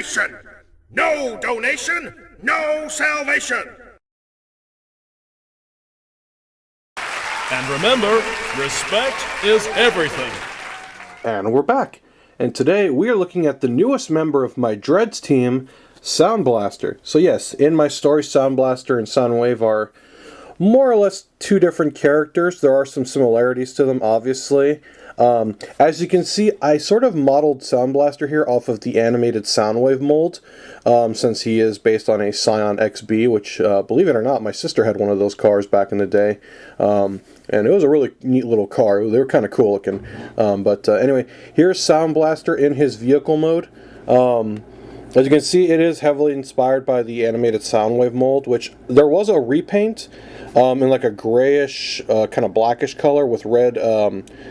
nation. No donation, no salvation. And remember, respect is everything. And we're back. And today we are looking at the newest member of my Dreads team, Soundblaster. So yes, in my story, Soundblaster and Soundwave are more or less two different characters. There are some similarities to them, obviously. As you can see, I sort of modeled Soundblaster here off of the animated Soundwave mold, since he is based on a Scion XB, which, believe it or not, my sister had one of those cars back in the day. And it was a really neat little car. They were kind of cool looking. Anyway, here's Soundblaster in his vehicle mode. As you can see, it is heavily inspired by the animated Soundwave mold, which there was a repaint in like a grayish, kind of blackish color with red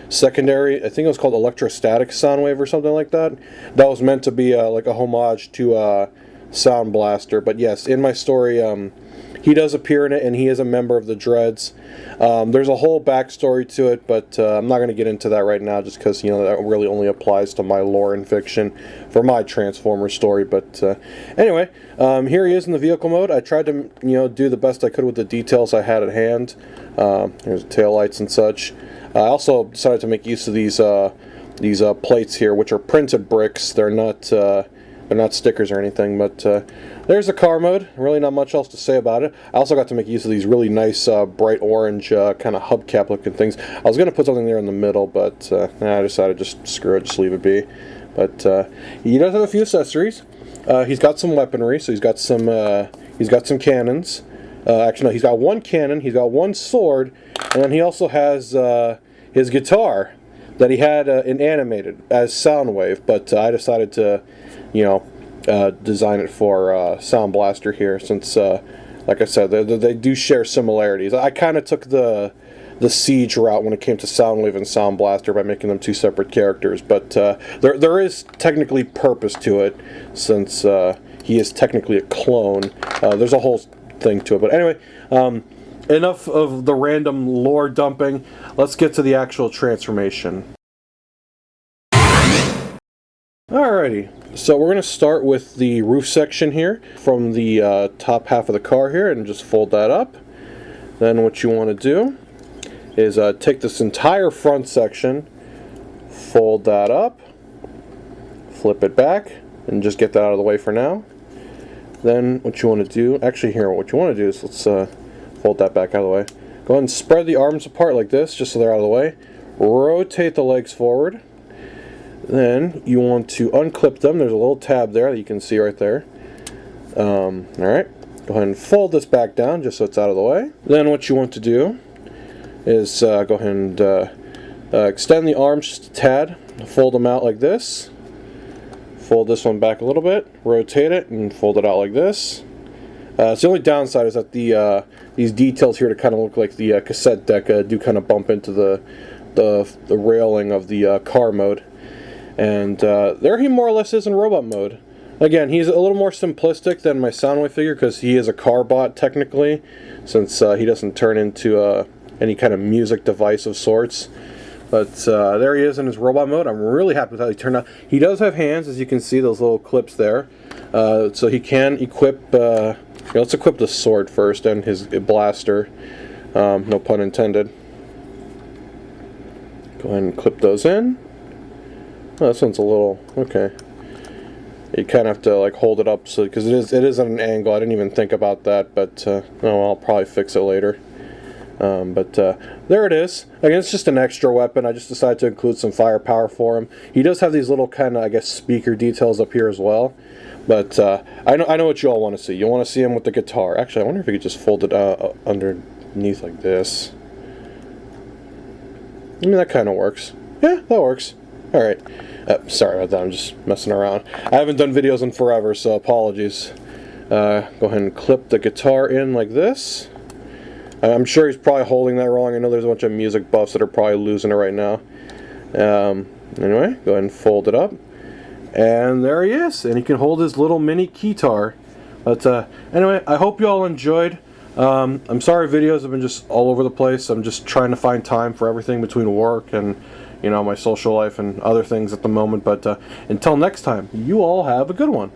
secondary. I think it was called Electrostatic Soundwave or something like that. That was meant to be like a homage to Soundblaster. But yes, in my story, he does appear in it, and he is a member of the Dreads. There's a whole backstory to it, but I'm not going to get into that right now, just because, you know, that really only applies to my lore and fiction for my Transformers story. But anyway, here he is in the vehicle mode. I tried to, you know, do the best I could with the details I had at hand. Here's the taillights and such. I also decided to make use of these plates here, which are printed bricks. They're not stickers or anything, but there's the car mode. Really not much else to say about it. I also got to make use of these really nice bright orange kind of hubcap looking things. I was going to put something there in the middle, but I decided just screw it, just leave it be. But he does have a few accessories. He's got some weaponry, so he's got some cannons. Actually, no, he's got one cannon, he's got one sword, and then he also has his guitar that he had in animated as Soundwave, but I decided to, you know, design it for Soundblaster here, since, like I said, they do share similarities. I kind of took the Siege route when it came to Soundwave and Soundblaster by making them two separate characters, but there is technically purpose to it, since he is technically a clone. There's a whole thing to it, but anyway, enough of the random lore dumping. Let's get to the actual transformation. Alrighty, so we're going to start with the roof section here from the top half of the car here, and just fold that up. Then what you want to do is take this entire front section, fold that up, flip it back, and just get that out of the way for now. Then what you want to do, actually here, what you want to do is, let's fold that back out of the way. Go ahead and spread the arms apart like this, just so they're out of the way. Rotate the legs forward. Then you want to unclip them. There's a little tab there that you can see right there. Alright, go ahead and fold this back down just so it's out of the way. Then what you want to do is go ahead and extend the arms just a tad, fold them out like this. Fold this one back a little bit, rotate it, and fold it out like this. So the only downside is that these details here to kind of look like the cassette deck do kind of bump into the railing of the car mode. And there he more or less is in robot mode. Again, he's a little more simplistic than my Soundwave figure, because he is a car bot technically, since he doesn't turn into any kind of music device of sorts. But there he is in his robot mode. I'm really happy with how he turned out. He does have hands, as you can see, those little clips there. So he can equip, let's equip the sword first and his blaster. No pun intended. Go ahead and clip those in. Oh, this one's a little, okay. You kind of have to like hold it up, so because it is at an angle. I didn't even think about that, but I'll probably fix it later. There it is. Again, it's just an extra weapon. I just decided to include some firepower for him. He does have these little kind of, I guess, speaker details up here as well. But I know what you all want to see. You want to see him with the guitar. Actually, I wonder if you could just fold it underneath like this. I mean, that kind of works. Yeah, that works. Alright. Sorry about that, I'm just messing around. I haven't done videos in forever, so apologies. Go ahead and clip the guitar in like this. I'm sure he's probably holding that wrong. I know there's a bunch of music buffs that are probably losing it right now. Anyway, go ahead and fold it up. And there he is. And he can hold his little mini keytar. But anyway, I hope you all enjoyed. I'm sorry videos have been just all over the place. I'm just trying to find time for everything between work and, you know, my social life and other things at the moment. But until next time, you all have a good one.